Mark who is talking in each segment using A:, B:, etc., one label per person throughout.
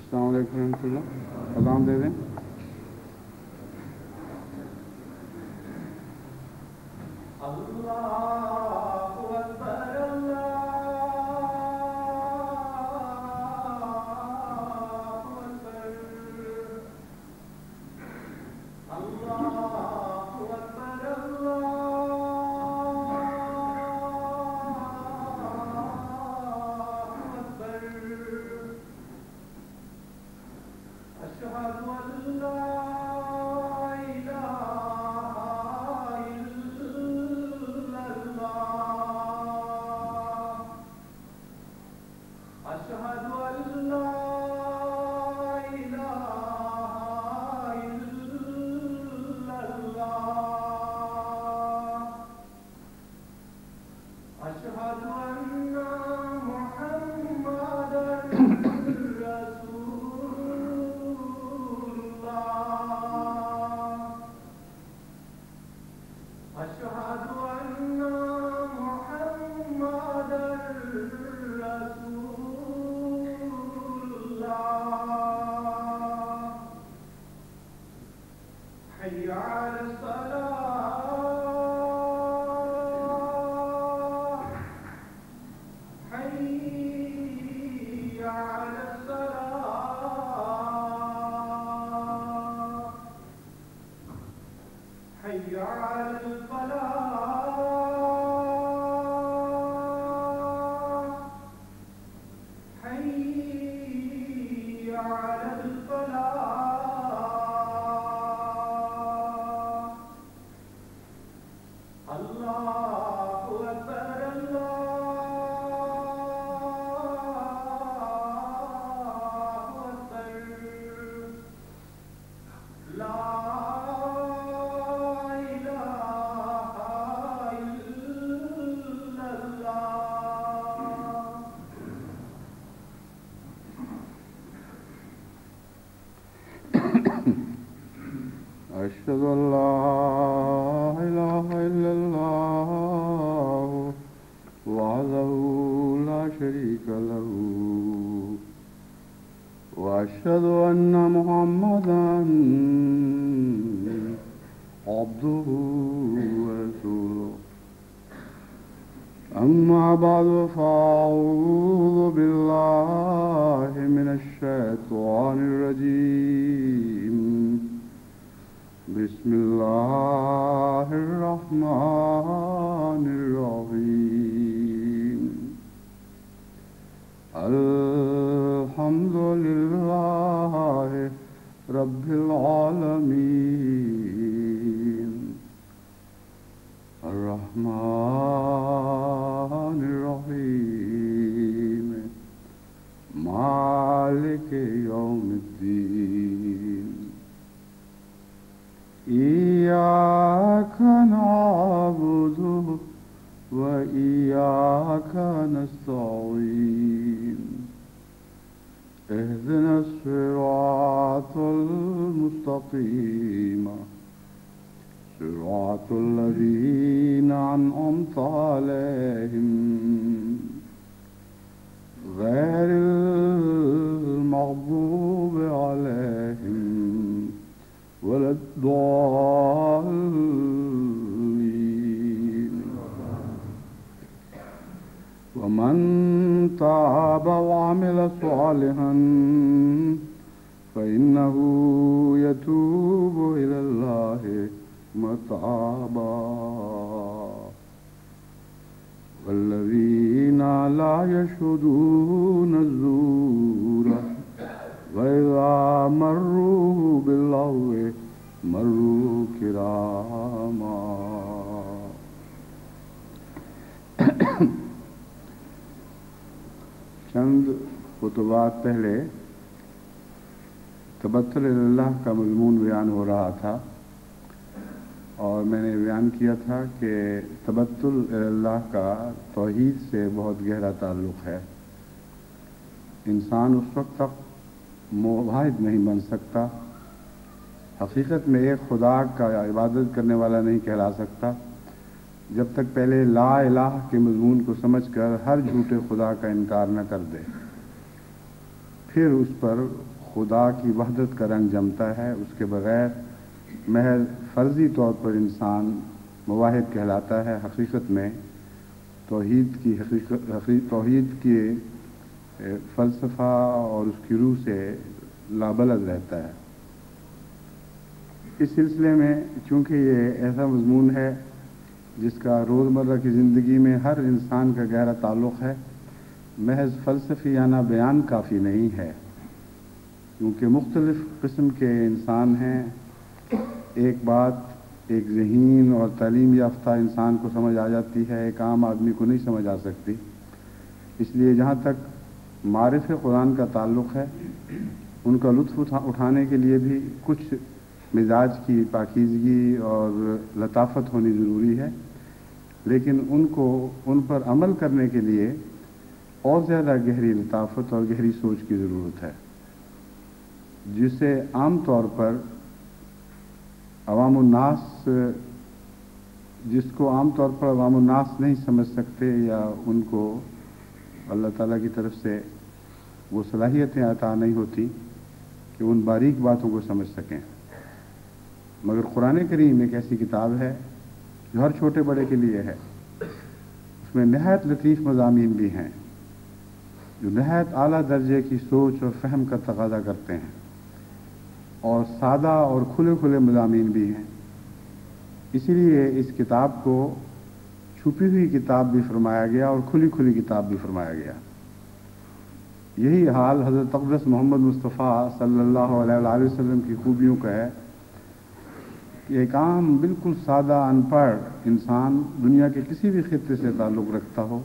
A: السلام علیکم ورحمۃ اللہ. اذان دے دیں. أشهد أن لا إله إلا الله وحده لا شريك له وأشهد أن محمدا عبده ورسوله. أما بعد فأعوذ بالله من الشيطان الرجيم. بسم الله الرحمن الرحيم. الحمد لله رب العالمين الرحمن الرحيم مالك يوم الدين. إياك نعبد وإياك نستعين. اهدنا الصراط المستقيم صراط الذين أنعمت عليهم غير المغضوب عليهم ولا الضالين. ومن تاب وعمل صالحا فإنه يتوب إلى الله متابا. والذين لا يشهدون الزور وإذا مروا باللغو مروا كراما. چند خطبات پہلے تبتل اللہ کا مضمون بیان ہو رہا تھا اور میں نے بیان کیا تھا کہ تبتل اللہ کا توحید سے بہت گہرا تعلق ہے. انسان اس وقت تک موحد نہیں بن سکتا، حقیقت میں ایک خدا کا عبادت کرنے والا نہیں کہلا سکتا جب تک پہلے لا الہ کے مضمون کو سمجھ کر ہر جھوٹے خدا کا انکار نہ کر دے. پھر اس پر خدا کی وحدت کا رنگ جمتا ہے، اس کے بغیر محض فرضی طور پر انسان مواحد کہلاتا ہے، حقیقت میں توحید کی فلسفہ اور اس کی روح سے لابلد رہتا ہے۔ اس سلسلے میں چونکہ یہ ایسا مضمون ہے جس کا روزمرہ کی زندگی میں ہر انسان کا گہرا تعلق ہے، محض فلسفیانہ بیان کافی نہیں ہے، کیونکہ مختلف قسم کے انسان ہیں۔ ایک بات ایک ذہین اور تعلیم یافتہ انسان کو سمجھ آ جاتی ہے، ایک عام آدمی کو نہیں سمجھ آ سکتی۔ اس لیے جہاں تک معرف قرآن کا تعلق ہے، ان کا لطف اٹھانے کے لیے بھی کچھ مزاج کی پاکیزگی اور لطافت ہونی ضروری ہے، لیکن ان پر عمل کرنے کے لیے اور زیادہ گہری لطافت اور گہری سوچ کی ضرورت ہے، جسے عام طور پر عوام الناس نہیں سمجھ سکتے، یا ان کو اللہ تعالیٰ کی طرف سے وہ صلاحیتیں عطا نہیں ہوتی کہ ان باریک باتوں کو سمجھ سکیں۔ مگر قرآن کریم ایک ایسی کتاب ہے جو ہر چھوٹے بڑے کے لیے ہے۔ اس میں نہایت لطیف مضامین بھی ہیں جو نہایت اعلیٰ درجے کی سوچ اور فہم کا تقاضا کرتے ہیں، اور سادہ اور کھلے کھلے مضامین بھی ہیں۔ اسی لیے اس کتاب کو چھپی ہوئی کتاب بھی فرمایا گیا اور کھلی کھلی کتاب بھی فرمایا گیا۔ یہی حال حضرت اقدس محمد مصطفیٰ صلی اللہ علیہ وآلہ وسلم کی خوبیوں کا ہے کہ ایک عام بالکل سادہ ان پڑھ انسان دنیا کے کسی بھی خطے سے تعلق رکھتا ہو،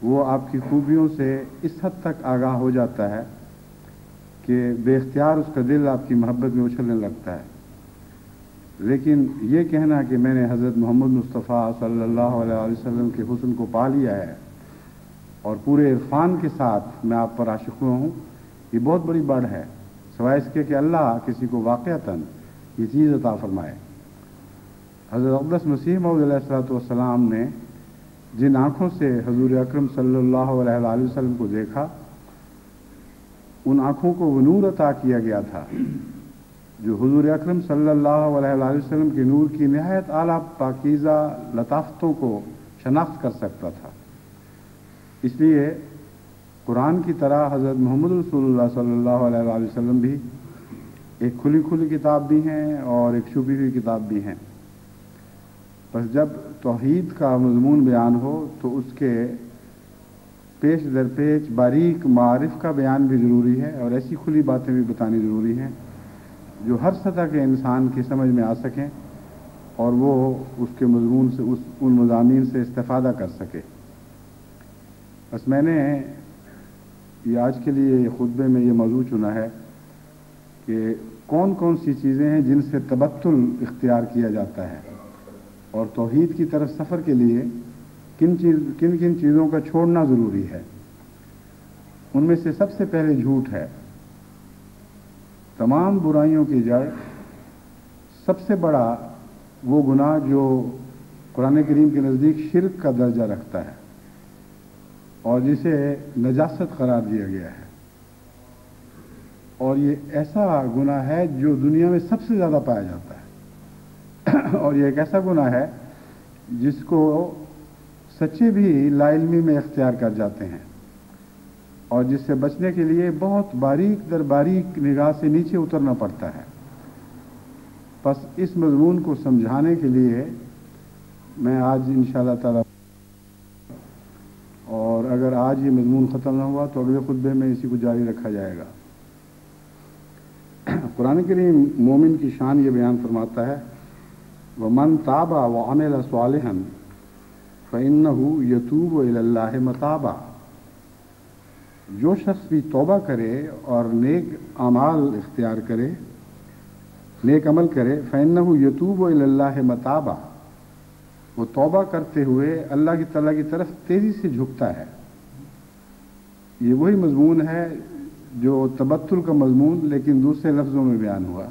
A: وہ آپ کی خوبیوں سے اس حد تک آگاہ ہو جاتا ہے کہ بے اختیار اس کا دل آپ کی محبت میں اچھلنے لگتا ہے۔ لیکن یہ کہنا کہ میں نے حضرت محمد مصطفیٰ صلی اللہ علیہ وآلہ وسلم کے حسن کو پا لیا ہے اور پورے عرفان کے ساتھ میں آپ پر عاشق ہوا ہوں، یہ بہت بڑی بڑھ ہے، سوائے اس کے کہ اللہ کسی کو واقعتاً یہ چیز عطا فرمائے۔ حضرت اقدس مسیح موعود علیہ السلام نے جن آنکھوں سے حضور اکرم صلی اللہ علیہ وآلہ وسلم کو دیکھا، ان آنکھوں کو وہ نور عطا کیا گیا تھا جو حضور اکرم صلی اللہ علیہ وآلہ وسلم کے نور کی نہایت اعلیٰ پاکیزہ لطافتوں کو شناخت کر سکتا تھا۔ اس لیے قرآن کی طرح حضرت محمد رسول اللہ صلی اللہ علیہ وآلہ وسلم بھی ایک کھلی کھلی کتاب بھی ہیں اور ایک چھپی ہوئی کتاب بھی ہیں۔ بس جب توحید کا مضمون بیان ہو تو اس کے پیش در پیش باریک معارف کا بیان بھی ضروری ہے، اور ایسی کھلی باتیں بھی بتانی ضروری ہیں جو ہر سطح کے انسان کی سمجھ میں آ سکیں اور وہ اس کے مضمون سے ان مضامین سے استفادہ کر سکے۔ بس میں نے یہ آج کے لیے خطبے میں یہ موضوع چنا ہے کہ کون کون سی چیزیں ہیں جن سے تبتل اختیار کیا جاتا ہے، اور توحید کی طرف سفر کے لیے کن کن چیزوں کا چھوڑنا ضروری ہے۔ ان میں سے سب سے پہلے جھوٹ ہے۔ تمام برائیوں کی جڑ سب سے بڑا وہ گناہ جو قرآن کریم کے نزدیک شرک کا درجہ رکھتا ہے اور جسے نجاست قرار دیا گیا ہے، اور یہ ایسا گناہ ہے جو دنیا میں سب سے زیادہ پایا جاتا ہے اور یہ ایک ایسا گناہ ہے جس کو سچے بھی لا علمی میں اختیار کر جاتے ہیں، اور جس سے بچنے کے لیے بہت باریک در باریک نگاہ سے نیچے اترنا پڑتا ہے۔ بس اس مضمون کو سمجھانے کے لیے میں آج انشاءاللہ تعالی، اور اگر آج یہ مضمون ختم نہ ہوا تو اگلے خطبے میں اسی کو جاری رکھا جائے گا۔ قرآن کریم مومن کی شان یہ بیان فرماتا ہے، وَمَن تَابَ وَعَمِلَ صَالِحًا فَإِنَّهُ يَتُوبُ إِلَى اللَّهِ مَتَابًا۔ جو شخص بھی توبہ کرے اور نیک اعمال اختیار کرے، نیک عمل کرے، فَإِنَّهُ يَتُوبُ إِلَى اللَّهِ مَتَابًا، وہ توبہ کرتے ہوئے اللہ کی تعالیٰ کی طرف تیزی سے جھکتا ہے۔ یہ وہی مضمون ہے جو تبتل کا مضمون لیکن دوسرے لفظوں میں بیان ہوا۔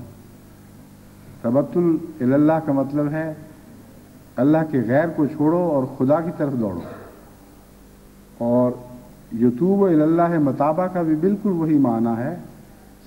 A: تبتل الی اللہ کا مطلب ہے اللہ کے غیر کو چھوڑو اور خدا کی طرف دوڑو، اور یتوب الی اللہ متابہ کا بھی بالکل وہی معنی ہے،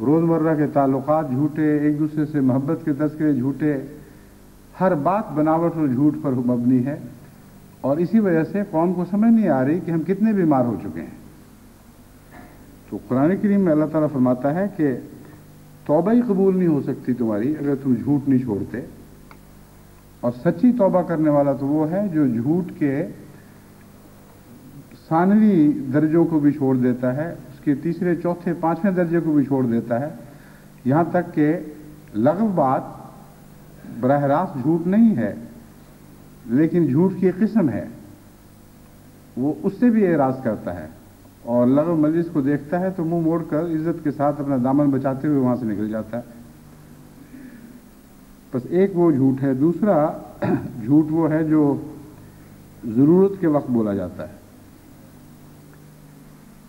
A: روزمرہ کے تعلقات جھوٹے، ایک دوسرے سے محبت کے تذکرے جھوٹے، ہر بات بناوٹ اور جھوٹ پر مبنی ہے، اور اسی وجہ سے قوم کو سمجھ نہیں آ رہی کہ ہم کتنے بیمار ہو چکے ہیں۔ تو قرآن کریم میں اللہ تعالیٰ فرماتا ہے کہ توبہ ہی قبول نہیں ہو سکتی تمہاری اگر تم جھوٹ نہیں چھوڑتے، اور سچی توبہ کرنے والا تو وہ ہے جو جھوٹ کے ثانوی درجوں کو بھی چھوڑ دیتا ہے، اس کے تیسرے، چوتھے، پانچویں درجے کو بھی چھوڑ دیتا ہے، یہاں تک کہ لغو بات براہ راست جھوٹ نہیں ہے لیکن جھوٹ کی ایک قسم ہے، وہ اس سے بھی اعراض کرتا ہے، اور لغو مجلس کو دیکھتا ہے تو منہ موڑ کر عزت کے ساتھ اپنا دامن بچاتے ہوئے وہاں سے نکل جاتا ہے۔ بس ایک وہ جھوٹ ہے۔ دوسرا جھوٹ وہ ہے جو ضرورت کے وقت بولا جاتا ہے۔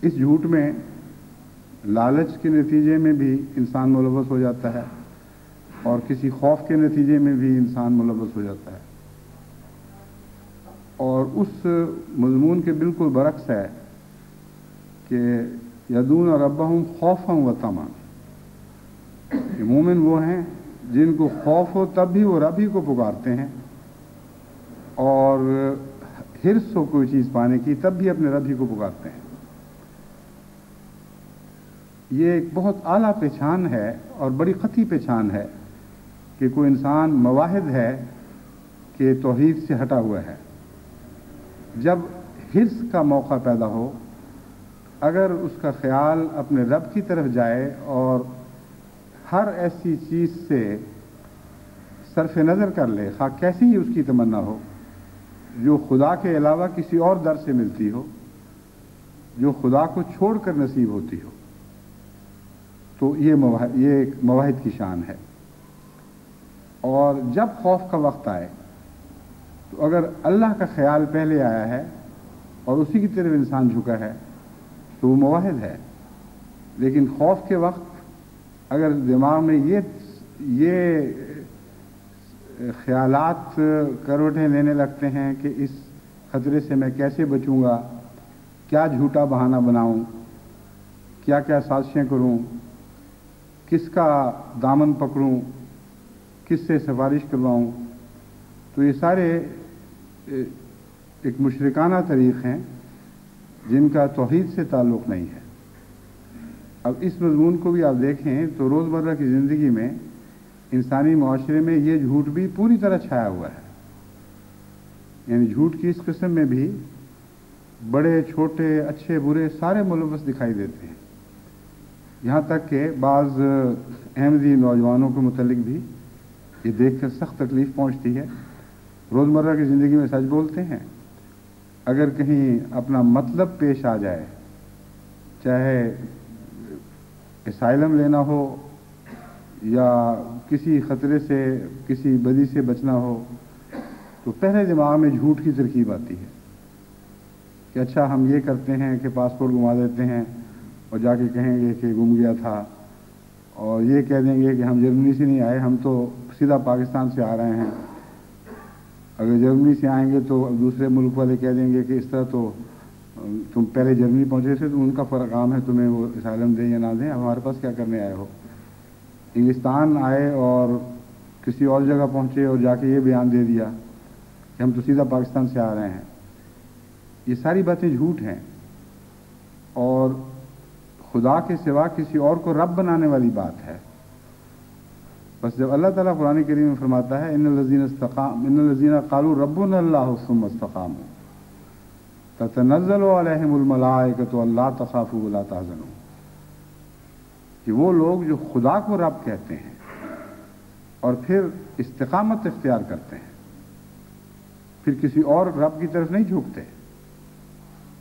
A: اس جھوٹ میں لالچ کے نتیجے میں بھی انسان ملوث ہو جاتا ہے، اور کسی خوف کے نتیجے میں بھی انسان ملوث ہو جاتا ہے، اور اس مضمون کے بالکل برعکس ہے کہ یدون ربہم خوفا و طمعا، کہ مومن وہ ہیں جن کو خوف ہو تب بھی وہ رب ہی کو پکارتے ہیں، اور حرص ہو کوئی چیز پانے کی تب بھی اپنے رب ہی کو پکارتے ہیں۔ یہ ایک بہت اعلیٰ پہچان ہے اور بڑی قطعی پہچان ہے کہ کوئی انسان مواحد ہے کہ توحید سے ہٹا ہوا ہے۔ جب حرص کا موقع پیدا ہو، اگر اس کا خیال اپنے رب کی طرف جائے اور ہر ایسی چیز سے صرف نظر کر لے، خواہ کیسی ہی اس کی تمنا ہو، جو خدا کے علاوہ کسی اور در سے ملتی ہو، جو خدا کو چھوڑ کر نصیب ہوتی ہو، تو یہ ایک مواحد کی شان ہے۔ اور جب خوف کا وقت آئے تو اگر اللہ کا خیال پہلے آیا ہے اور اسی کی طرف انسان جھکا ہے تو وہ مواحد ہے۔ لیکن خوف کے وقت اگر دماغ میں یہ خیالات کروٹیں لینے لگتے ہیں کہ اس خطرے سے میں کیسے بچوں گا، کیا جھوٹا بہانہ بناؤں، کیا کیا سازشیں کروں، کس کا دامن پکڑوں، کس سے سفارش کرواؤں، تو یہ سارے ایک مشرکانہ طریق ہیں جن کا توحید سے تعلق نہیں ہے۔ اب اس مضمون کو بھی آپ دیکھیں تو روزمرہ کی زندگی میں انسانی معاشرے میں یہ جھوٹ بھی پوری طرح چھایا ہوا ہے، یعنی جھوٹ کی اس قسم میں بھی بڑے چھوٹے، اچھے برے سارے ملوث دکھائی دیتے ہیں، یہاں تک کہ بعض احمدی نوجوانوں کے متعلق بھی یہ دیکھ کر سخت تکلیف پہنچتی ہے۔ روزمرہ کی زندگی میں سچ بولتے ہیں، اگر کہیں اپنا مطلب پیش آ جائے، چاہے اسائلم لینا ہو یا کسی خطرے سے، کسی بدی سے بچنا ہو، تو پہلے دماغ میں جھوٹ کی ترکیب آتی ہے کہ اچھا ہم یہ کرتے ہیں کہ پاسپورٹ گما دیتے ہیں اور جا کے کہیں گے کہ گم گیا تھا، اور یہ کہہ دیں گے کہ ہم جرمنی سے نہیں آئے، ہم تو سیدھا پاکستان سے آ رہے ہیں۔ اگر جرمنی سے آئیں گے تو دوسرے ملک والے کہہ دیں گے کہ اس طرح تو تم پہلے جرمنی پہنچے تھے، تو ان کا فرق عام ہے، تمہیں وہ اسائلم دیں یا نہ دیں، اب ہمارے پاس کیا کرنے آئے ہو۔ انگلستان آئے اور کسی اور جگہ پہنچے اور جا کے یہ بیان دے دیا کہ ہم تو سیدھا پاکستان سے آ رہے ہیں۔ یہ ساری باتیں جھوٹ ہیں، اور خدا کے سوا کسی اور کو رب بنانے والی بات ہے۔ بس جب اللہ تعالیٰ قرآن کریم میں فرماتا ہے ان الذین قالوا ربنا اللہ ثم استقاموا تتنزل علیہم الملائکۃ الا تخافوا ولا تحزنوا، کہ وہ لوگ جو خدا کو رب کہتے ہیں اور پھر استقامت اختیار کرتے ہیں، پھر کسی اور رب کی طرف نہیں جھکتے،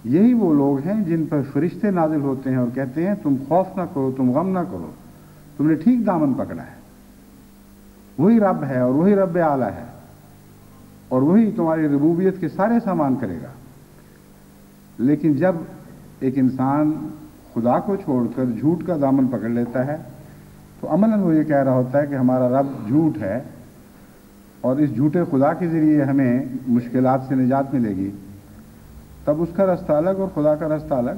A: یہی وہ لوگ ہیں جن پر فرشتے نازل ہوتے ہیں اور کہتے ہیں تم خوف نہ کرو، تم غم نہ کرو، تم نے ٹھیک دامن پکڑا ہے، وہی رب ہے اور وہی رب اعلیٰ ہے، اور وہی تمہاری ربوبیت کے سارے سامان کرے گا۔ لیکن جب ایک انسان خدا کو چھوڑ کر جھوٹ کا دامن پکڑ لیتا ہے تو عملاً وہ یہ کہہ رہا ہوتا ہے کہ ہمارا رب جھوٹ ہے، اور اس جھوٹے خدا کے ذریعے ہمیں مشکلات سے نجات ملے گی، تب اس کا رستہ الگ اور خدا کا رستہ الگ۔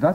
A: 10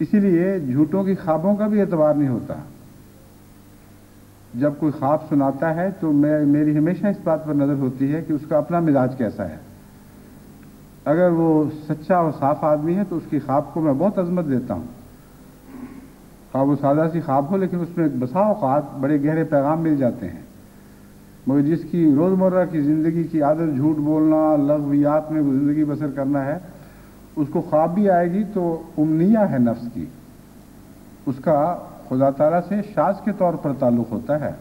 A: اسی لیے جھوٹوں کی خوابوں کا بھی اعتبار نہیں ہوتا. جب کوئی خواب سناتا ہے تو میری ہمیشہ اس بات پر نظر ہوتی ہے کہ اس کا اپنا مزاج کیسا ہے. اگر وہ سچا اور صاف آدمی ہے تو اس کی خواب کو میں بہت عظمت دیتا ہوں. خواب و سادہ سی خواب ہو لیکن اس میں بسا اوقات بڑے گہرے پیغام مل جاتے ہیں. مگر جس کی روزمرہ کی زندگی کی عادت جھوٹ بولنا، لغویات میں زندگی بسر کرنا ہے، اس کو خواب بھی آئے گی تو امنیہ ہے نفس کی، اس کا خدا تعالیٰ سے شاذ کے طور پر تعلق ہوتا ہے.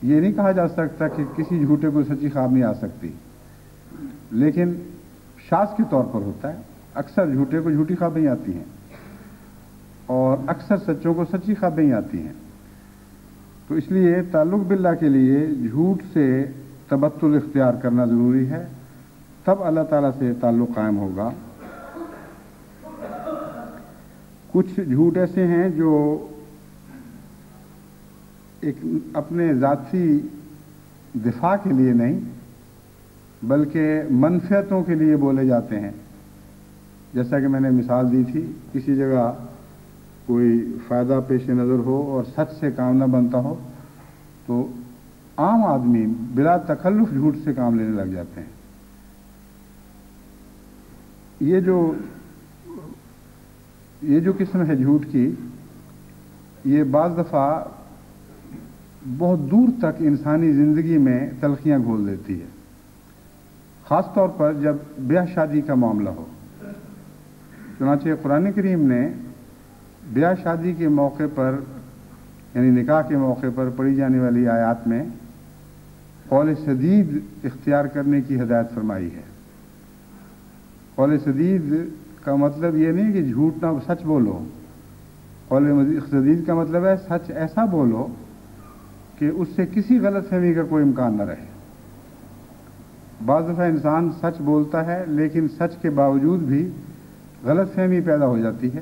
A: یہ نہیں کہا جا سکتا کہ کسی جھوٹے کو سچی خواب نہیں آ سکتی، لیکن شاذ کے طور پر ہوتا ہے. اکثر جھوٹے کو جھوٹی خوابیں آتی ہیں اور اکثر سچوں کو سچی خوابیں آتی ہیں. تو اس لیے تعلق باللہ کے لیے جھوٹ سے تبتل اختیار کرنا ضروری ہے، تب اللہ تعالیٰ سے تعلق قائم ہوگا. کچھ جھوٹ ایسے ہیں جو ایک اپنے ذاتی دفاع کے لیے نہیں بلکہ منفعتوں کے لیے بولے جاتے ہیں. جیسا کہ میں نے مثال دی تھی، کسی جگہ کوئی فائدہ پیش نظر ہو اور سچ سے کام نہ بنتا ہو تو عام آدمی بلا تکلف جھوٹ سے کام لینے لگ جاتے ہیں. یہ جو قسم ہے جھوٹ کی، یہ بعض دفعہ بہت دور تک انسانی زندگی میں تلخیاں گھول دیتی ہے، خاص طور پر جب بیاہ شادی کا معاملہ ہو. چنانچہ قرآن کریم نے بیاہ شادی کے موقع پر، یعنی نکاح کے موقع پر پڑھی جانے والی آیات میں قول سدید اختیار کرنے کی ہدایت فرمائی ہے. قول سدید کا مطلب یہ نہیں کہ جھوٹ نہ سچ بولو. قول سدید کا مطلب ہے سچ ایسا بولو کہ اس سے کسی غلط فہمی کا کوئی امکان نہ رہے. بعض دفعہ انسان سچ بولتا ہے لیکن سچ کے باوجود بھی غلط فہمی پیدا ہو جاتی ہے.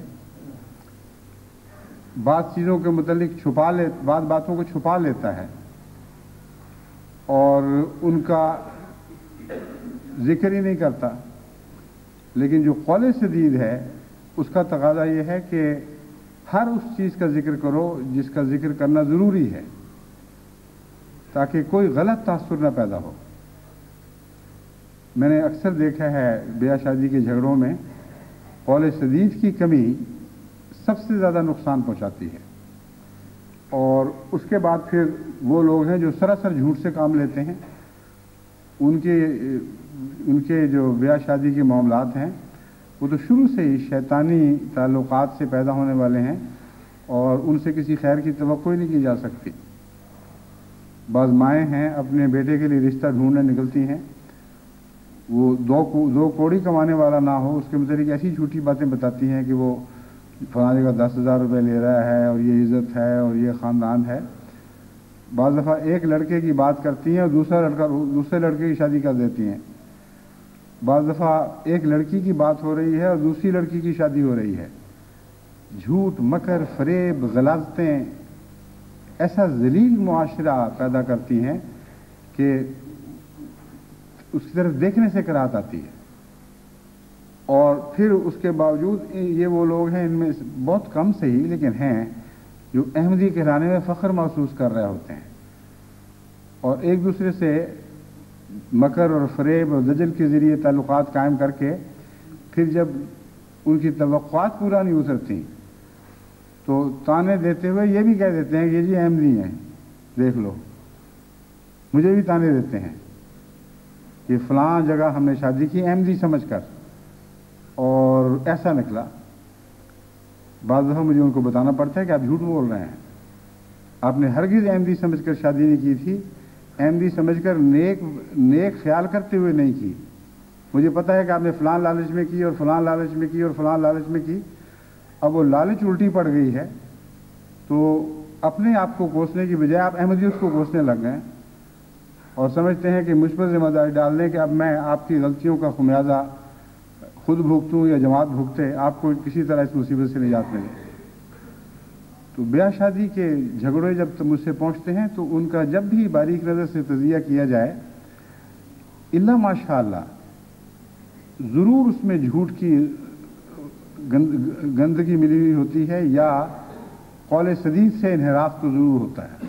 A: بعض چیزوں کے متعلق بعض باتوں کو چھپا لیتا ہے اور ان کا ذکر ہی نہیں کرتا. لیکن جو قول سدید ہے اس کا تقاضا یہ ہے کہ ہر اس چیز کا ذکر کرو جس کا ذکر کرنا ضروری ہے تاکہ کوئی غلط تاثر نہ پیدا ہو. میں نے اکثر دیکھا ہے بیاہ شادی کے جھگڑوں میں قول سدید کی کمی سب سے زیادہ نقصان پہنچاتی ہے. اور اس کے بعد پھر وہ لوگ ہیں جو سراسر جھوٹ سے کام لیتے ہیں. ان کے جو بیاہ شادی کے معاملات ہیں وہ تو شروع سے ہی شیطانی تعلقات سے پیدا ہونے والے ہیں اور ان سے کسی خیر کی توقع ہی نہیں کی جا سکتی. بعض مائیں ہیں اپنے بیٹے کے لیے رشتہ ڈھونڈنے نکلتی ہیں، وہ دو کوڑی کمانے والا نہ ہو، اس کے متعلق ایسی جھوٹی باتیں بتاتی ہیں کہ وہ فلاں جگہ 10,000 روپے لے رہا ہے اور یہ عزت ہے اور یہ خاندان ہے. بعض دفعہ ایک لڑکے کی بات کرتی ہیں اور دوسرے لڑکے کی شادی کر دیتی ہیں. بعض دفعہ ایک لڑکی کی بات ہو رہی ہے اور دوسری لڑکی کی شادی ہو رہی ہے. جھوٹ، مکر، فریب، غلاظتیں ایسا ذلیل معاشرہ پیدا کرتی ہیں کہ اس کی طرف دیکھنے سے کراہت آتی ہے. اور پھر اس کے باوجود یہ وہ لوگ ہیں، ان میں بہت کم سے ہی لیکن ہیں، جو احمدی کہلانے میں فخر محسوس کر رہے ہوتے ہیں اور ایک دوسرے سے مکر اور فریب اور دجل کے ذریعے تعلقات قائم کر کے پھر جب ان کی توقعات پورا نہیں اترتی تو تانے دیتے ہوئے یہ بھی کہہ دیتے ہیں کہ یہ جی احمدی ہیں، دیکھ لو. مجھے بھی تانے دیتے ہیں کہ فلاں جگہ ہم نے شادی کی احمدی سمجھ کر اور ایسا نکلا. بعض دفعہ مجھے ان کو بتانا پڑتا ہے کہ آپ جھوٹ بول رہے ہیں، آپ نے ہرگز احمدی سمجھ کر شادی نہیں کی تھی، احمدی سمجھ کر نیک خیال کرتے ہوئے نہیں کی. مجھے پتا ہے کہ آپ نے فلاں لالچ میں کی اور فلاں لالچ میں کی اور فلاں لالچ میں کی. اب وہ لالچ الٹی پڑ گئی ہے تو اپنے آپ کو کوسنے کی بجائے آپ احمدیت کو کوسنے لگ گئے اور سمجھتے ہیں کہ مجھ پر ذمہ داری ڈال دیں کہ اب میں آپ کی غلطیوں کا خمیازہ خود بھگتوں یا جماعت بھگتے، آپ کو کسی طرح اس مصیبت سے نجات ملے. تو بیاہ شادی کے جھگڑے جب مجھ سے پہنچتے ہیں تو ان کا جب بھی باریک نظر سے تجزیہ کیا جائے، الا ماشاء اللہ ضرور اس میں جھوٹ کی گندگی ملی ہوئی ہوتی ہے یا قول سدید سے انحراف تو ضرور ہوتا ہے۔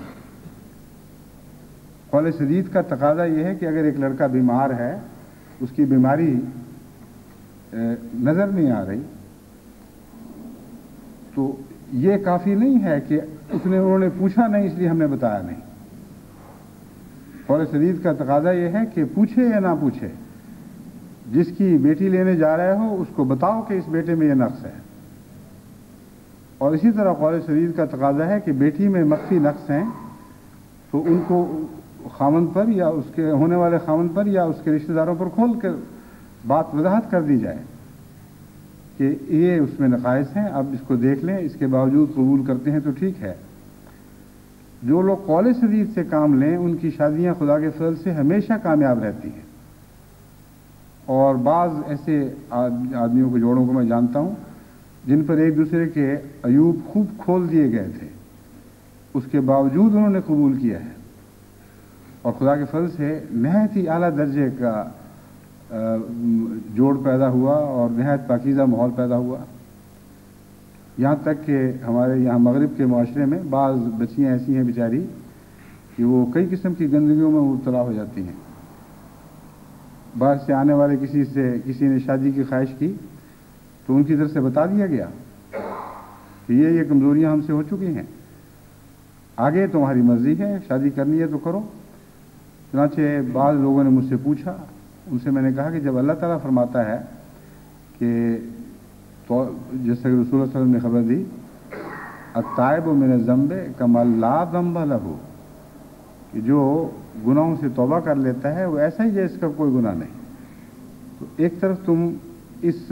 A: قول سدید کا تقاضا یہ ہے کہ اگر ایک لڑکا بیمار ہے، اس کی بیماری نظر نہیں آ رہی، تو یہ کافی نہیں ہے کہ انہوں نے پوچھا نہیں اس لیے ہم نے بتایا نہیں۔ قول سدید کا تقاضا یہ ہے کہ پوچھے یا نہ پوچھے، جس کی بیٹی لینے جا رہے ہو اس کو بتاؤ کہ اس بیٹے میں یہ نقص ہے۔ اور اسی طرح قول سدید کا تقاضا ہے کہ بیٹی میں مخفی نقص ہیں تو ان کو خاوند پر یا اس کے ہونے والے خاوند پر یا اس کے رشتہ داروں پر کھول کر بات وضاحت کر دی جائے کہ یہ اس میں نقائص ہیں، اب اس کو دیکھ لیں، اس کے باوجود قبول کرتے ہیں تو ٹھیک ہے۔ جو لوگ قول سدید سے کام لیں ان کی شادیاں خدا کے فضل سے ہمیشہ کامیاب رہتی ہیں۔ اور بعض ایسے آدمیوں کو، جوڑوں کو میں جانتا ہوں جن پر ایک دوسرے کے عیوب خوب کھول دیے گئے تھے، اس کے باوجود انہوں نے قبول کیا ہے، اور خدا کے فضل سے نہایت ہی اعلیٰ درجے کا جوڑ پیدا ہوا اور نہایت پاکیزہ ماحول پیدا ہوا۔ یہاں تک کہ ہمارے یہاں مغرب کے معاشرے میں بعض بچیاں ایسی ہیں بیچاری کہ وہ کئی قسم کی گندگیوں میں مبتلا ہو جاتی ہیں۔ باہر سے آنے والے کسی نے شادی کی خواہش کی تو ان کی طرف سے بتا دیا گیا کہ یہ کمزوریاں ہم سے ہو چکی ہیں، آگے تمہاری مرضی ہے، شادی کرنی ہے تو کرو۔ چنانچہ بعض لوگوں نے مجھ سے پوچھا، ان سے میں نے کہا کہ جب اللہ تعالیٰ فرماتا ہے کہ جیسے کہ رسول اللہ صلی اللہ علیہ وسلم نے خبر دی، التائب من الذنب کمن لا ذنب لہ، کہ جو گناہوں سے توبہ کر لیتا ہے وہ ایسا ہی ہے اس کا کوئی گناہ نہیں۔ تو ایک طرف تم اس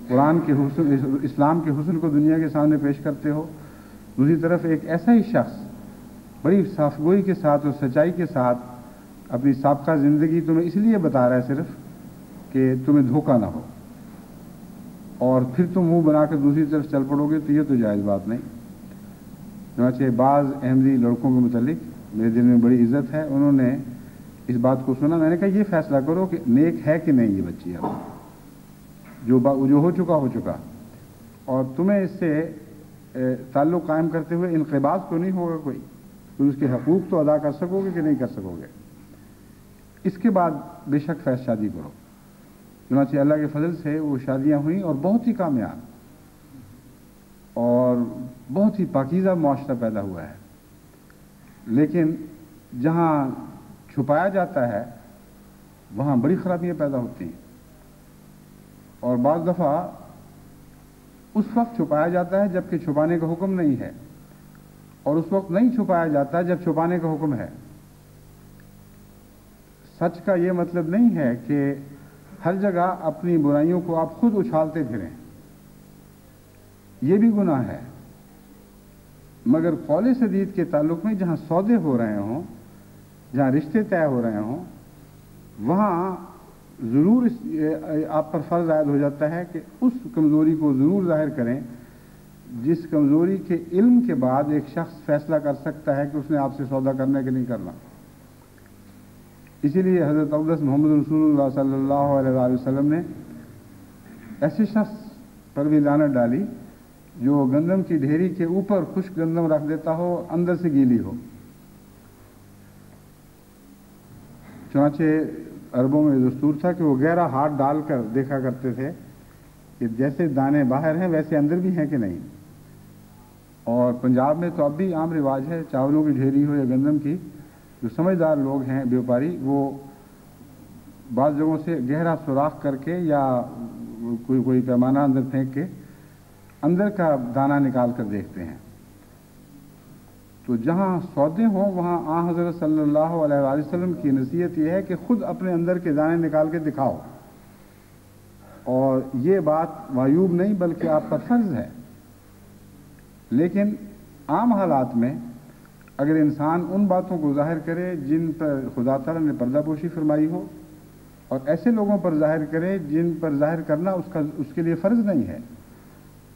A: قرآن کے حسن، اسلام کے حسن کو دنیا کے سامنے پیش کرتے ہو، دوسری طرف ایک ایسا ہی شخص بڑی صاف گوئی کے ساتھ اور سچائی کے ساتھ اپنی سابقہ زندگی تمہیں اس لیے بتا رہا ہے صرف کہ تمہیں دھوکہ نہ ہو، اور پھر تم منہ بنا کر دوسری طرف چل پڑو گے تو یہ تو جائز بات نہیں۔ چنانچہ بعض احمدی لڑکوں کے متعلق میرے دل میں بڑی عزت ہے، انہوں نے اس بات کو سنا، میں نے کہا یہ فیصلہ کرو کہ نیک ہے کہ نہیں یہ بچی، اب جو ہو چکا، اور تمہیں اس سے تعلق قائم کرتے ہوئے انقباض تو نہیں ہوگا کوئی، تو اس کے حقوق تو ادا کر سکو گے کہ نہیں کر سکو گے، اس کے بعد بے شک فیض شادی کرو۔ چنانچہ اللہ کے فضل سے وہ شادیاں ہوئیں اور بہت ہی کامیاب اور بہت ہی پاکیزہ معاشرہ پیدا ہوا ہے۔ لیکن جہاں چھپایا جاتا ہے وہاں بڑی خرابیاں پیدا ہوتی ہیں، اور بعض دفعہ اس وقت چھپایا جاتا ہے جبکہ چھپانے کا حکم نہیں ہے، اور اس وقت نہیں چھپایا جاتا جب چھپانے کا حکم ہے۔ سچ کا یہ مطلب نہیں ہے کہ ہر جگہ اپنی برائیوں کو آپ خود اچھالتے پھریں، یہ بھی گناہ ہے، مگر قول سدید کے تعلق میں جہاں سودے ہو رہے ہوں، جہاں رشتے طے ہو رہے ہوں، وہاں ضرور آپ پر فرض عائد ہو جاتا ہے کہ اس کمزوری کو ضرور ظاہر کریں جس کمزوری کے علم کے بعد ایک شخص فیصلہ کر سکتا ہے کہ اس نے آپ سے سودا کرنا کہ نہیں کرنا۔ اسی لیے حضرت اقدس محمد رسول اللہ صلی اللہ علیہ وآلہ وسلم نے ایسے شخص پر بھی لعنت ڈالی جو گندم کی ڈھیری کے اوپر خشک گندم رکھ دیتا ہو، اندر سے گیلی ہو۔ چنانچہ عربوں میں دستور تھا کہ وہ گہرا ہاتھ ڈال کر دیکھا کرتے تھے کہ جیسے دانے باہر ہیں ویسے اندر بھی ہیں کہ نہیں۔ اور پنجاب میں تو اب بھی عام رواج ہے، چاولوں کی ڈھیری ہو یا گندم کی، جو سمجھدار لوگ ہیں بیوپاری، وہ بعض جگہوں سے گہرا سوراخ کر کے یا کوئی پیمانہ اندر پھینک کے اندر کا دانہ نکال کر دیکھتے ہیں۔ تو جہاں سودے ہوں وہاں آن حضرت صلی اللہ علیہ وآلہ وسلم کی نصیحت یہ ہے کہ خود اپنے اندر کے دانے نکال کے دکھاؤ، اور یہ بات معیوب نہیں بلکہ آپ پر فرض ہے۔ لیکن عام حالات میں اگر انسان ان باتوں کو ظاہر کرے جن پر خدا تعالیٰ نے پردہ پوشی فرمائی ہو، اور ایسے لوگوں پر ظاہر کرے جن پر ظاہر کرنا اس کے لیے فرض نہیں ہے،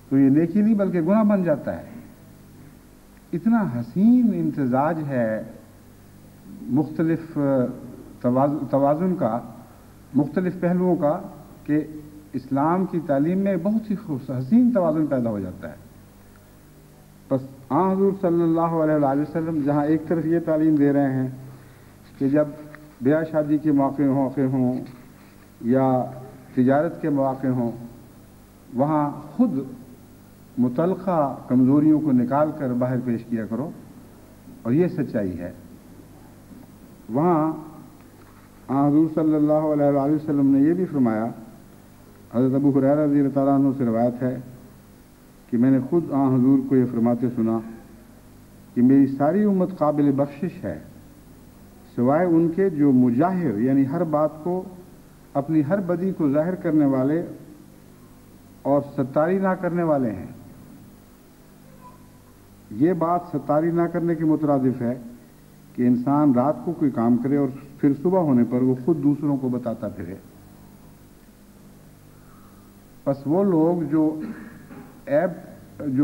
A: تو یہ نیکی نہیں بلکہ گناہ بن جاتا ہے۔ اتنا حسین امتزاج ہے مختلف توازن کا، مختلف پہلوؤں کا، کہ اسلام کی تعلیم میں بہت ہی حسین توازن پیدا ہو جاتا ہے. بس حضور صلی اللہ علیہ وآلہ وسلم جہاں ایک طرف یہ تعلیم دے رہے ہیں کہ جب بیاہ شادی کے موقع ہوں یا تجارت کے مواقع ہوں، وہاں خود متعلقہ کمزوریوں کو نکال کر باہر پیش کیا کرو، اور یہ سچائی ہے. وہاں حضور صلی اللہ علیہ وآلہ وسلم نے یہ بھی فرمایا، حضرت ابو ہریرہ رضی اللہ تعالیٰ عنہ سے روایت ہے کہ میں نے خود حضور کو یہ فرماتے سنا کہ میری ساری امت قابل بخشش ہے سوائے ان کے جو مجاہر، یعنی ہر بات کو، اپنی ہر بدی کو ظاہر کرنے والے اور ستاری نہ کرنے والے ہیں. یہ بات ستاری نہ کرنے کے مترادف ہے کہ انسان رات کو کوئی کام کرے اور پھر صبح ہونے پر وہ خود دوسروں کو بتاتا پھرے. بس وہ لوگ جو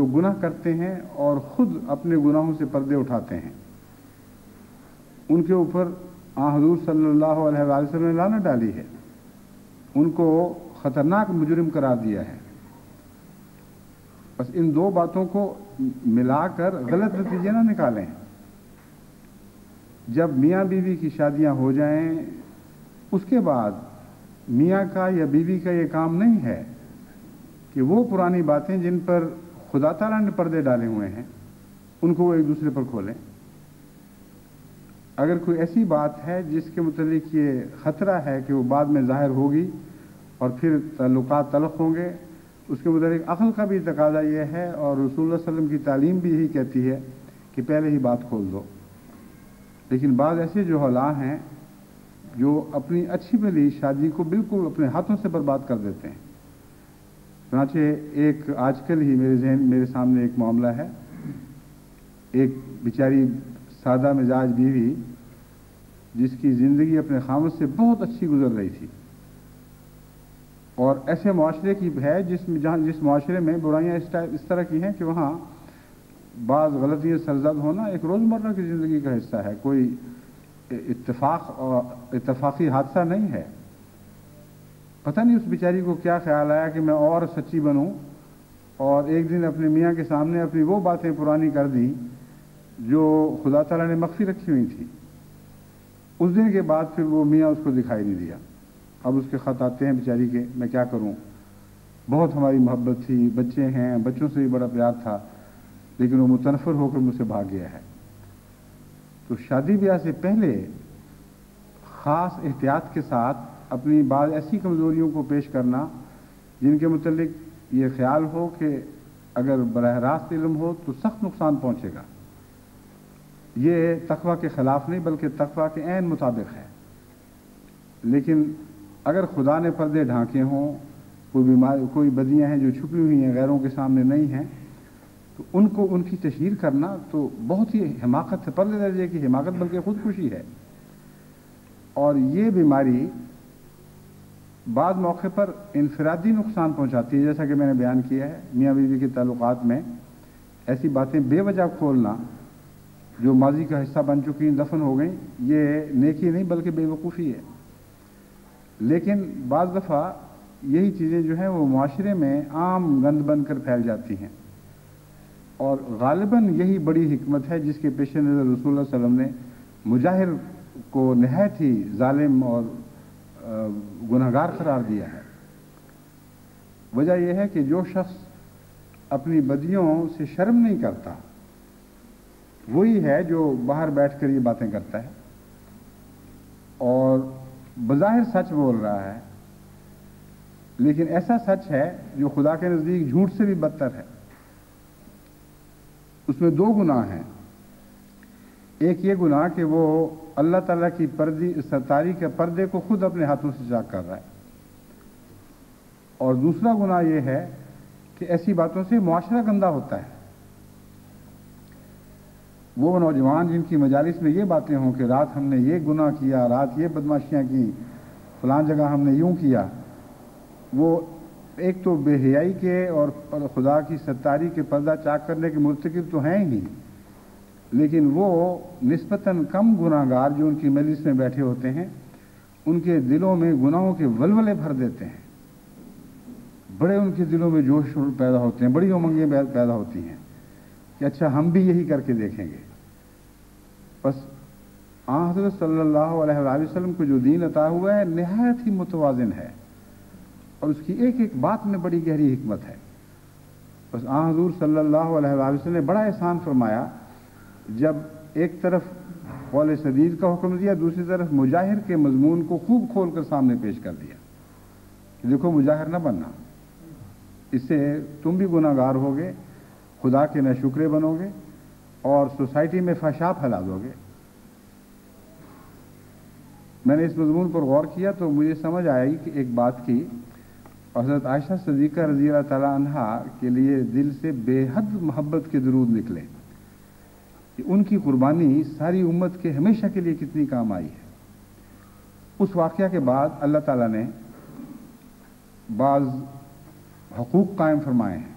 A: گناہ کرتے ہیں اور خود اپنے گناہوں سے پردے اٹھاتے ہیں، ان کے اوپر حضور صلی اللہ علیہ وآلہ وسلم نے لعنت ڈالی ہے، ان کو خطرناک مجرم قرار دیا ہے. بس ان دو باتوں کو ملا کر غلط نتیجے نہ نکالیں. جب میاں بیوی کی شادیاں ہو جائیں، اس کے بعد میاں کا یا بیوی کا یہ کام نہیں ہے کہ وہ پرانی باتیں جن پر خدا تعالیٰ نے پردے ڈالے ہوئے ہیں ان کو وہ ایک دوسرے پر کھولیں. اگر کوئی ایسی بات ہے جس کے متعلق یہ خطرہ ہے کہ وہ بعد میں ظاہر ہوگی اور پھر تعلقات تلخ ہوں گے، اس کے متعلق عقل کا بھی تقاضا یہ ہے، اور رسول اللہ صلی اللہ علیہ وسلم کی تعلیم بھی یہی کہتی ہے کہ پہلے ہی بات کھول دو. لیکن بعض ایسے جو اولیاء ہیں جو اپنی اچھی بھلی شادی کو بالکل اپنے ہاتھوں سے برباد کر دیتے ہیں. چنانچہ ایک آج کل ہی میرے سامنے ایک معاملہ ہے، ایک بیچاری سادہ مزاج بیوی جس کی زندگی اپنے خامد سے بہت اچھی گزر رہی تھی، اور ایسے معاشرے کی ہے جس معاشرے میں برائیاں اس طرح کی ہیں کہ وہاں بعض غلطیاں سرزد ہونا ایک روزمرہ کی زندگی کا حصہ ہے، کوئی اتفاقی حادثہ نہیں ہے. پتہ نہیں اس بیچاری کو کیا خیال آیا کہ میں اور سچی بنوں، اور ایک دن اپنے میاں کے سامنے اپنی وہ باتیں پرانی کر دیں جو خدا تعالیٰ نے مخفی رکھی ہوئی تھی. اس دن کے بعد پھر وہ میاں اس کو دکھائی نہیں دیا. اب اس کے خط آتے ہیں بیچاری کے، میں کیا کروں، بہت ہماری محبت تھی، بچے ہیں، بچوں سے بھی بڑا پیار تھا، لیکن وہ متنفر ہو کر مجھ سے بھاگ گیا ہے. تو شادی بیاہ سے پہلے خاص احتیاط کے ساتھ اپنی بعض ایسی کمزوریوں کو پیش کرنا جن کے متعلق یہ خیال ہو کہ اگر براہ راست علم ہو تو سخت نقصان پہنچے گا، یہ تقویٰ کے خلاف نہیں بلکہ تقویٰ کے عین مطابق ہے. لیکن اگر خدا نے پردے ڈھانکے ہوں، کوئی بدیاں ہیں جو چھپی ہوئی ہیں، غیروں کے سامنے نہیں ہیں، تو ان کی تشہیر کرنا تو بہت ہی حماقت ہے، پرلے درجے کی حماقت، بلکہ خودکشی ہے. اور یہ بیماری بعض موقع پر انفرادی نقصان پہنچاتی ہے، جیسا کہ میں نے بیان کیا ہے. میاں بیوی کے تعلقات میں ایسی باتیں بے وجہ کھولنا جو ماضی کا حصہ بن چکی ہیں، دفن ہو گئیں، یہ نیکی نہیں بلکہ بے وقوفی ہے. لیکن بعض دفعہ یہی چیزیں جو ہیں وہ معاشرے میں عام گند بن کر پھیل جاتی ہیں، اور غالباً یہی بڑی حکمت ہے جس کے پیش نظر رسول اللہ صلی اللہ علیہ وسلم نے مجاہر کو نہایت ہی ظالم اور گنہگار قرار دیا ہے. وجہ یہ ہے کہ جو شخص اپنی بدیوں سے شرم نہیں کرتا وہی ہے جو باہر بیٹھ کر یہ باتیں کرتا ہے اور بظاہر سچ بول رہا ہے، لیکن ایسا سچ ہے جو خدا کے نزدیک جھوٹ سے بھی بدتر ہے. اس میں دو گناہ ہیں. ایک یہ گناہ کہ وہ اللہ تعالیٰ کی ستاری کے پردے کو خود اپنے ہاتھوں سے چاک کر رہا ہے، اور دوسرا گناہ یہ ہے کہ ایسی باتوں سے معاشرہ گندہ ہوتا ہے. وہ نوجوان جن کی مجالس میں یہ باتیں ہوں کہ رات ہم نے یہ گناہ کیا، رات یہ بدماشیاں کی، فلان جگہ ہم نے یوں کیا، وہ ایک تو بے حیائی کے اور خدا کی ستاری کے پردہ چاک کرنے کے مرتکب تو ہیں ہی، لیکن وہ نسبتاً کم گناہ گار جو ان کی مجلس میں بیٹھے ہوتے ہیں ان کے دلوں میں گناہوں کے ولولے بھر دیتے ہیں. بڑے ان کے دلوں میں جوش پیدا ہوتے ہیں، بڑی امنگیں پیدا ہوتی ہیں کہ اچھا ہم بھی یہی کر کے دیکھیں گے۔ بس حضرت صلی اللہ علیہ وآلہ وسلم کو جو دین عطا ہوا ہے نہایت ہی متوازن ہے، اور اس کی ایک ایک بات میں بڑی گہری حکمت ہے۔ بس حضور صلی اللہ علیہ وآلہ وسلم نے بڑا احسان فرمایا، جب ایک طرف قول سدید کا حکم دیا، دوسری طرف مجاہر کے مضمون کو خوب کھول کر سامنے پیش کر دیا کہ دیکھو مجاہر نہ بننا، اس سے تم بھی گناہ گار ہوگے، خدا کے ناشکرے بنو گے اور سوسائٹی میں فحشا پھیلا دو گے۔ میں نے اس مضمون پر غور کیا تو مجھے سمجھ آئی کہ ایک بات کی، حضرت عائشہ صدیقہ رضی اللہ تعالی عنہا کے لیے دل سے بے حد محبت کے درود نکلے کہ ان کی قربانی ساری امت کے ہمیشہ کے لیے کتنی کام آئی ہے۔ اس واقعہ کے بعد اللہ تعالیٰ نے بعض حقوق قائم فرمائے ہیں،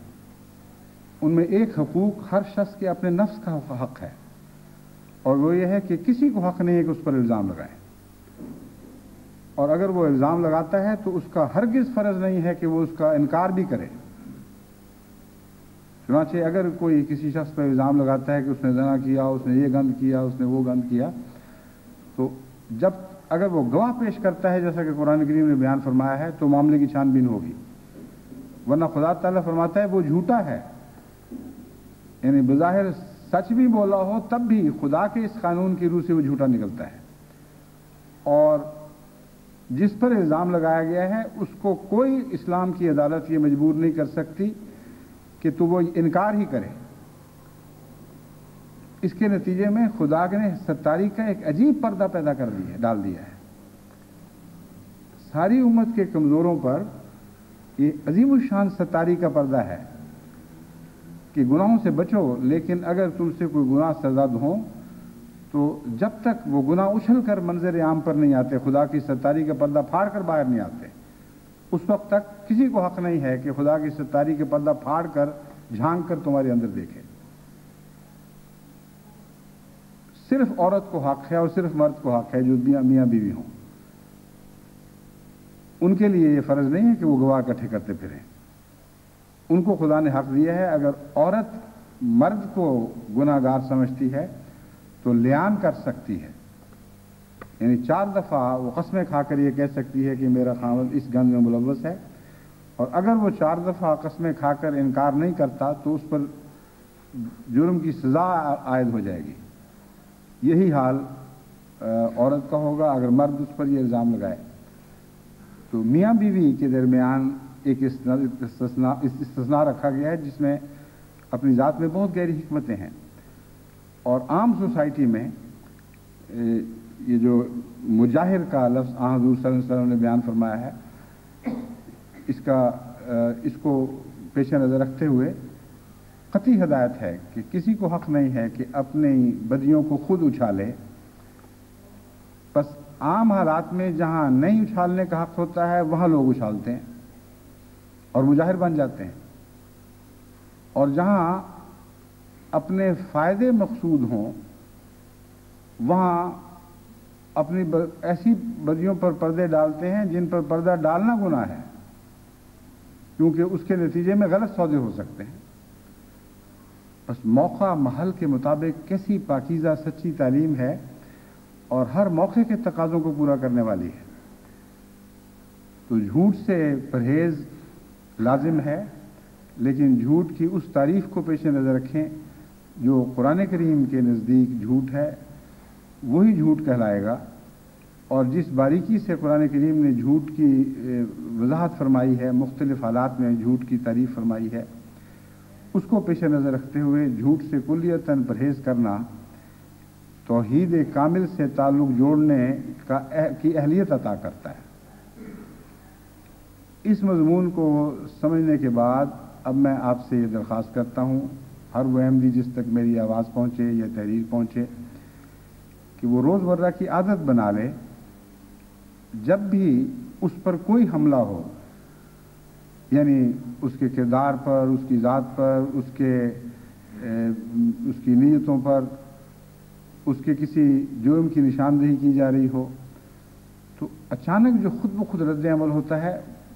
A: ان میں ایک حقوق ہر شخص کے اپنے نفس کا حق ہے، اور وہ یہ ہے کہ کسی کو حق نہیں ہے کہ اس پر الزام لگائے، اور اگر وہ الزام لگاتا ہے تو اس کا ہرگز فرض نہیں ہے کہ وہ اس کا انکار بھی کرے۔ چنانچہ اگر کوئی کسی شخص پر الزام لگاتا ہے کہ اس نے زنا کیا، اس نے یہ گند کیا، اس نے وہ گند کیا، تو جب اگر وہ گواہ پیش کرتا ہے جیسا کہ قرآن کریم نے بیان فرمایا ہے تو معاملے کی چھان بین ہوگی، ورنہ خدا تعالیٰ فرماتا ہے وہ جھوٹا ہے، یعنی بظاہر سچ بھی بولا ہو تب بھی خدا کے اس قانون کی روح سے وہ جھوٹا نکلتا ہے، اور جس پر الزام لگایا گیا ہے اس کو کوئی اسلام کی عدالت یہ مجبور نہیں کر سکتی کہ تو وہ انکار ہی کرے۔ اس کے نتیجے میں خدا نے ستاری کا ایک عجیب پردہ پیدا کر ڈال دیا ہے۔ ساری امت کے کمزوروں پر یہ عظیم الشان ستاری کا پردہ ہے کہ گناہوں سے بچو، لیکن اگر تم سے کوئی گناہ سرزد ہوں تو جب تک وہ گناہ اچھل کر منظر عام پر نہیں آتے، خدا کی ستاری کا پردہ پھاڑ کر باہر نہیں آتے، اس وقت تک کسی کو حق نہیں ہے کہ خدا کی ستاری کے پردہ پھاڑ کر جھانک کر تمہارے اندر دیکھے۔ صرف عورت کو حق ہے اور صرف مرد کو حق ہے جو میاں بیوی ہوں، ان کے لیے یہ فرض نہیں ہے کہ وہ گواہ اکٹھے کرتے پھریں۔ ان کو خدا نے حق دیا ہے، اگر عورت مرد کو گناہ گار سمجھتی ہے تو لیان کر سکتی ہے، یعنی 4 دفعہ وہ قسمیں کھا کر یہ کہہ سکتی ہے کہ میرا خاوند اس گند میں ملوث ہے، اور اگر وہ 4 دفعہ قسمیں کھا کر انکار نہیں کرتا تو اس پر جرم کی سزا عائد ہو جائے گی۔ یہی حال عورت کا ہوگا اگر مرد اس پر یہ الزام لگائے۔ تو میاں بیوی کے درمیان ایک استثناء رکھا گیا ہے جس میں اپنی ذات میں بہت گہری حکمتیں ہیں، اور عام سوسائٹی میں یہ جو مجاہر کا لفظ حضور صلی اللہ علیہ وسلم نے بیان فرمایا ہے، اس کو پیش نظر رکھتے ہوئے قطعی ہدایت ہے کہ کسی کو حق نہیں ہے کہ اپنی بدیوں کو خود اچھالے۔ بس عام حالات میں جہاں نہیں اچھالنے کا حق ہوتا ہے وہاں لوگ اچھالتے ہیں اور مجاہر بن جاتے ہیں، اور جہاں اپنے فائدے مقصود ہوں وہاں اپنی ایسی بدیوں پر پردے ڈالتے ہیں جن پر پردہ ڈالنا گناہ ہے، کیونکہ اس کے نتیجے میں غلط سودے ہو سکتے ہیں۔ بس موقع محل کے مطابق کیسی پاکیزہ سچی تعلیم ہے، اور ہر موقع کے تقاضوں کو پورا کرنے والی ہے۔ تو جھوٹ سے پرہیز لازم ہے، لیکن جھوٹ کی اس تعریف کو پیش نظر رکھیں جو قرآن کریم کے نزدیک جھوٹ ہے، وہی جھوٹ کہلائے گا، اور جس باریکی سے قرآن کریم نے جھوٹ کی وضاحت فرمائی ہے، مختلف حالات میں جھوٹ کی تعریف فرمائی ہے، اس کو پیش نظر رکھتے ہوئے جھوٹ سے کلیتاً پرہیز کرنا توحید کامل سے تعلق جوڑنے کی اہلیت عطا کرتا ہے۔ اس مضمون کو سمجھنے کے بعد اب میں آپ سے یہ درخواست کرتا ہوں، ہر وہ احمدی جس تک میری آواز پہنچے یا تحریر پہنچے، کہ وہ روز مرہ کی عادت بنا لے، جب بھی اس پر کوئی حملہ ہو، یعنی اس کے کردار پر، اس کی ذات پر، اس کی نیتوں پر، اس کے کسی جرم کی نشاندہی کی جا رہی ہو، تو اچانک جو خود بخود رد عمل ہوتا ہے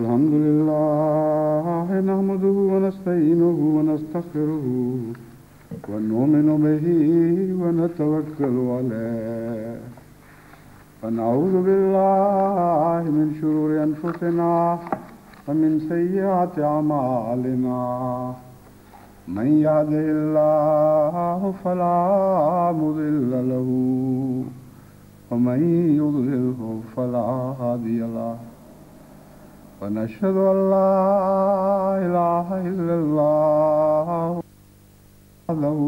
A: الحمد لله نحمده ونستعينه ونستغفره ونؤمن به ونتوكل عليه ونعوذ بالله من شرور أنفسنا ومن سيئات أعمالنا من يهده الله فلا مضل له ومن يضلله فلا هادي له ونشهد أن لا إله إلا الله وحده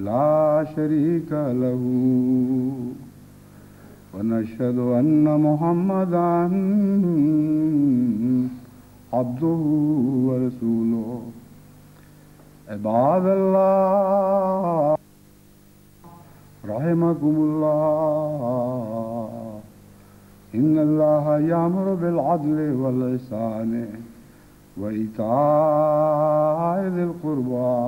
A: لا شريك له ونشهد أن محمدا عبده ورسوله عباد الله رحمكم الله إن الله يأمر بالعدل والإحسان وإيتاء ذي القربى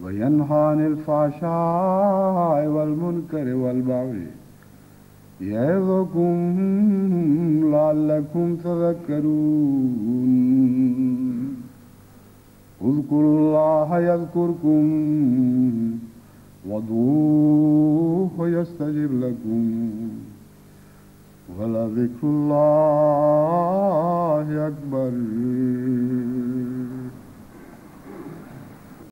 A: وينهى عن الفحشاء والمنكر والبغي يعظكم لعلكم تذكرون اذكروا الله يذكركم وادعوه يستجب لكم ولذكر الله أكبر